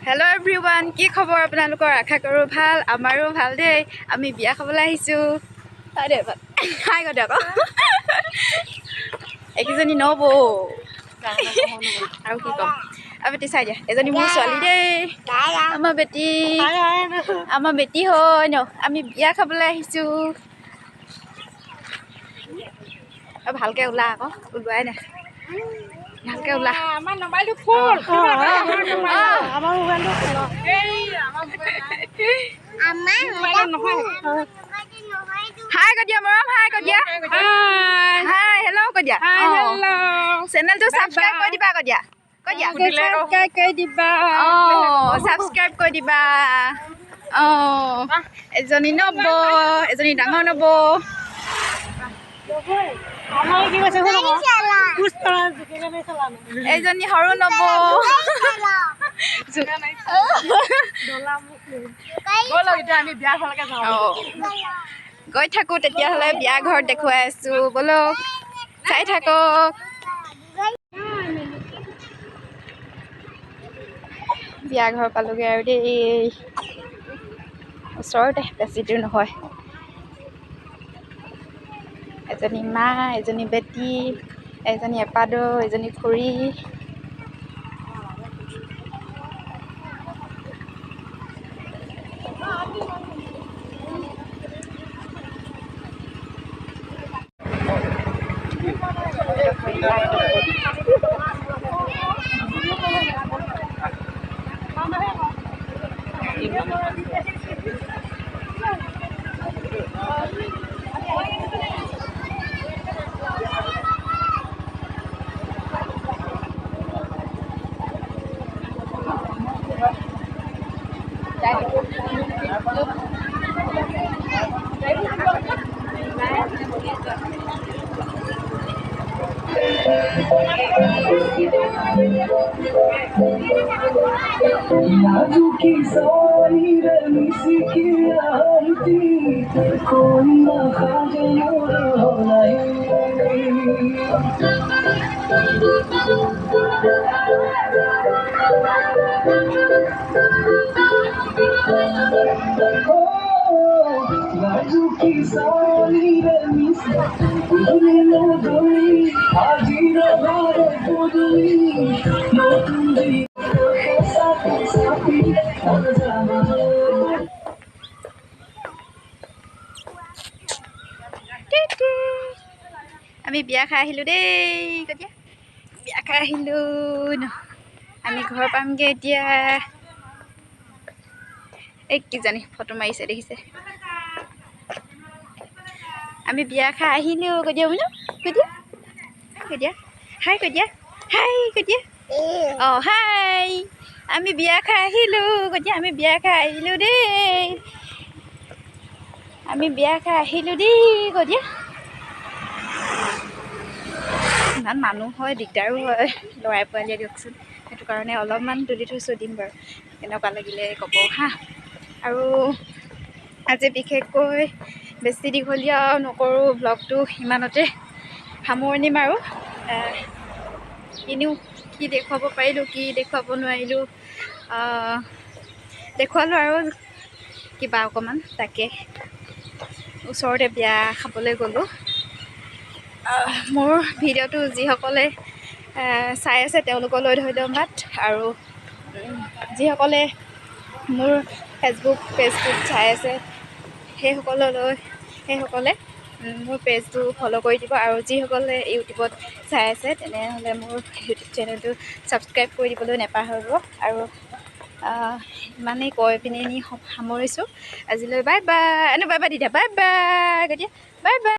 Hello everyone, কি খবৰ আপোনালোকৰ? আশা কৰো ভাল, আমাৰো ভাল দেই। আমি বিয়া খাবলৈ আহিছো। আৰে বাপ, হাই গড আকৌ। একজনী নব। আৰু কি কম? বেটি চাই দিয়া, এজনী মোৰ ছোৱালী দেই। আমাৰ বেটি হয় ন, আমি বিয়া খাবলৈ আহিছো। ভালকে ওলা আকৌ, ওলোৱাই নাই। ভালকে ওলা। আমাৰ মোবাইলটো ফুল। আমাৰ মোবাইলটো ফুল। হাই কদিয়া মৰম, হাই কদিয়া। Hi hello কদিয়া। চেনেলটো সাবস্ক্ৰাইব কৰি দিবা কদিয়া। কদিয়া সাবস্ক্ৰাইব কৰি দিবা। সাবস্ক্ৰাইব কৰি দিবা। এজনী নব, এজনী ডাঙৰ নব। এইজনী সৰু নব। গৈ থাকো তেতিয়াহ'লে বিয়া ঘৰত দেখুৱাই আছো, বলক চাই থাকক। বিয়া ঘৰ পালোগে আৰু দেই, ওচৰতে, বেছি দূৰ নহয়। এজনী মা, এজনী বেটি, এজনী এপাদো, এজনী খুৰী। আমি বিয়া খাই আহিলো দেই কতিয়া, বিয়া খাই আহিলো ন। আমি ঘৰ পামগে এতিয়া। এই কিজানি ফটো মাৰিছে দেখিছে। আমি বিয়া খাই আহিলো কতিয়া বোলো, কতিয়া কতিয়া হাই কতিয়া, হাই কতিয়া। হাই, আমি বিয়া খাই আহিলো কতিয়া, আমি বিয়া খাই আহিলো দেই। আমি বিয়া খাই আহিলো দেই কতিয়া। ইমান মানুহ হয়, দিগদাৰো হয়, ল'ৰাই পোৱালীয়ে দিয়কচোন। সেইটো কাৰণে অলপমান তুলি থৈছোঁ, দিম বাৰু কেনেকুৱা লাগিলে ক'ব হা। আৰু আজি বিশেষকৈ বেছি দীঘলীয়া নকৰোঁ, ব্লগটো ইমানতে সামৰণি মাৰোঁ। এনেও কি দেখুৱাব পাৰিলোঁ, কি দেখুৱাব নোৱাৰিলোঁ, দেখুৱালোঁ আৰু কিবা অকণমান। তাকে ওচৰতে বিয়া খাবলৈ গ'লোঁ। মোৰ ভিডিঅ'টো যিসকলে চাই আছে তেওঁলোকলৈ ধন্যবাদ, আৰু যিসকলে মোৰ ফেচবুক পেজটোত চাই আছে সেইসকলে মোৰ পেজটো ফ'ল' কৰি দিব, আৰু যিসকলে ইউটিউবত চাই আছে তেনেহ'লে মোৰ ইউটিউব চেনেলটো ছাবস্ক্ৰাইব কৰি দিবলৈ নেপাহৰিব। আৰু ইমানেই কৈ পিনে সামৰিছোঁ আজিলৈ। Bye bye, bye by the দিয়া, বাই বাই, বাই বাই।